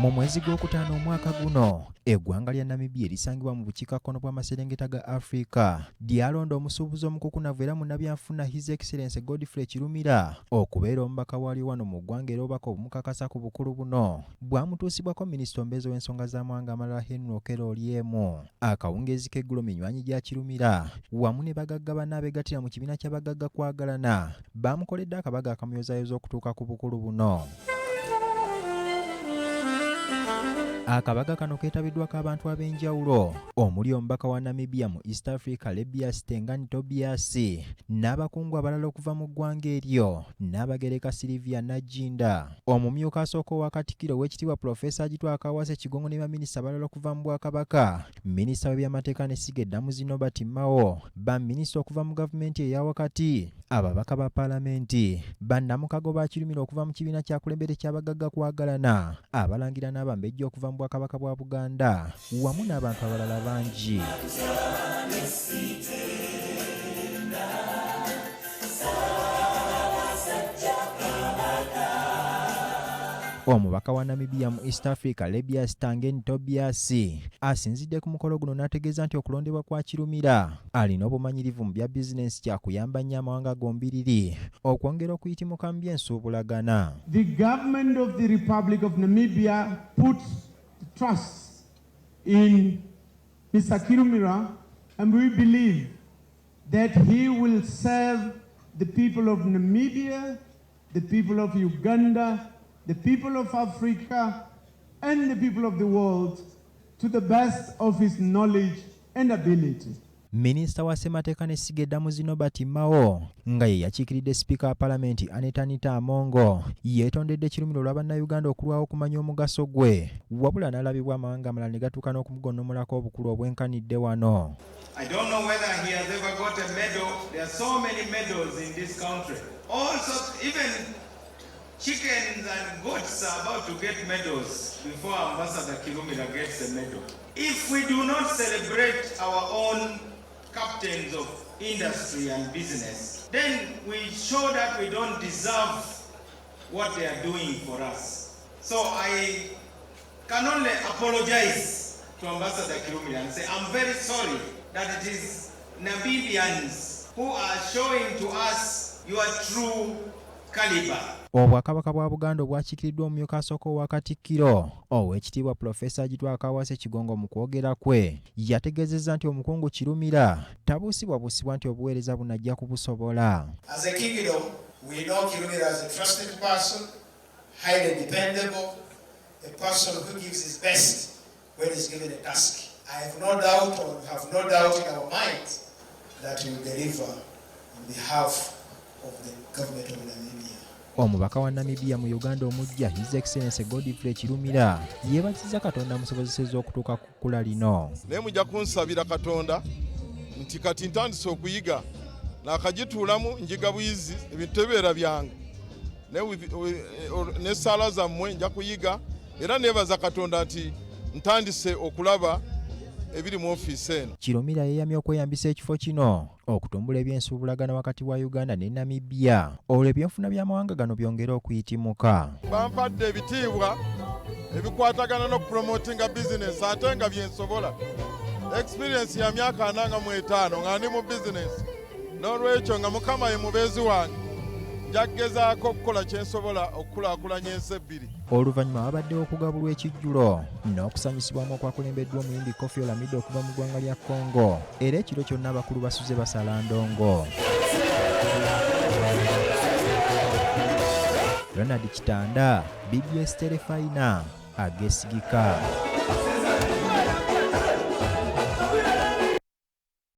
Mu mwezi gw'okutaano omwaka guno eggwanga lya Namibia lisangibwa mu bukiikakkono bw'amaserengeta ga Africa lyalonda omusuubuzi omukukunavu era munnabyanfuna His Excellency Godfrey Kirumira okubeera omubaka waali wano mu ggwanga era obubaka obumukakasa ku bukulu buno bwamutuusibwako minisita omubeezi w'ensonga z'amawanga amalala Henry Okello Olyemu. Akawungeezi k'eggulo minywanyi gya Kirumira wamu ne bagagga banne abeegattira mu kibiina ky'abagagga kwagalana bamukoledde akabaga Akamuyozaayoza okutuuka ku bukulu buno. Akabaga kano keetabiddwako abantu ab'enjawulo omuli omubaka wa Namibia mu East Africa Lebias Tengani Tobias n'abakungu abalala okuva mu ggwanga eryo n'abagereka Silivia Najinda, omumyuka asooka owa Katikkiro w'ekitiibwa Profesa Agitwa Akawase Kigongo ne baminisita abalala okuva mu Bwakabaka, minisita w'ebyamateeka ne Ssiga Eddamuzi Nobert Mao, baminisita okuva mu gavumenti eya wakati, ababaka ba paalamenti, bannamukago ba Kirumira okuva mu kibiina kyakulembere ky'abagagga kwagalana, abalangira n'abambejja okuva mu Bwakabaka bwa Buganda wamu n'abantu abalala bangi. Omubaka wa Namibia mu East Africa Lebias Tengani Tobias asinzidde ku mukolo guno n'ategeeza nti okulondebwa kwa Kirumira alina obumanyirivu mu bya bizinensi kyakuyamba nnyo amawanga gombiriri okwongera okuyitimuka mu by'ensuubulagana. The government of the Republic of Namibia puts trust in Mr. Kirumira, and we believe that he will serve the people of Namibia, the people of Uganda, the people of Africa, and the people of the world to the best of his knowledge and ability. Minisita wa Ssemateeka ne Ssiga Eddamuzi Nobert Mao nga ye yakiikiridde sipiika wa paalamenti Anita Amongo yeetondedde Kirumira olwa bannayuganda okulwawo okumanya omugaso gwe wabula n'alabibwa amawanga amalala ne gatuuka n'okumugonnomolako obukulu obwenkanidde wano. I don't know whether he has ever got a medal. There are so many medals in this country. Also, even chickens and goats are about to get medals before Ambassador Kirumira gets a medal. If we do not celebrate our own captains of industry and business, then we show that we don't deserve what they are doing for us. So I can only apologize to Ambassador Kirumira and say I'm very sorry that it is Namibians who are showing to us your true caliber. Obwakabaka bwa Buganda obwakiikiriddwa omumyuka asooka owa Katikkiro ow'ekitiibwa Profesa Agitwa Akawase Kigongo mu kwogera kwe yategeezezza nti omukungu Kirumira tabuusibwabuusibwa nti obuweereza bunajja kubusobola. As a kingdom, we know Kirumira as a trusted person, highly dependable, a person who gives his best when he's given a task. I have no doubt, or have no doubt in our minds, that he will deliver on behalf of the government of Namibia. Omubaka wa Namibia mu Uganda omujja His Excellency Godfrey Kirumira yeebazizza Katonda amusobozesezza okutuuka ku kkula lino. Naye mujja kunsabira Katonda nti kati ntandise okuyiga n'akagituulamu njiga buyizi ebintu tebibeera byange n'essaala zammwe nja kuyiga era neebaza Katonda nti ntandise okulaba ebiri mu ofiisi eno. Kirumira yeeyamye okweyambisa ekifo kino okutumbula ebyensuubulagana wakati wa Uganda ne Namibia olwo ebyenfuna by'amawanga gano byongera okuyitimuka. Bampadde ebitiibwa ebikwatagana n'okupromotinga bizinesi ate nga byensobola. Experience ya myaka 45 nga ndi mu bizinesi, n'olwekyo nga Mukama ye mubeezi wange nja kugezaako okukola kye nsobola okukulaakulanya ensi ebbiri. Oluvannyuma wabaddewo okugabulwa ekijjulo n'okusanyusibwamu okwakulembeddwa omuyimbi Koffi Olomide okuva mu ggwanga lya Congo era ekiro kyonna abakulu basuze basala ndongo. Ronald Kitanda, BBS Telefayina, agesigika.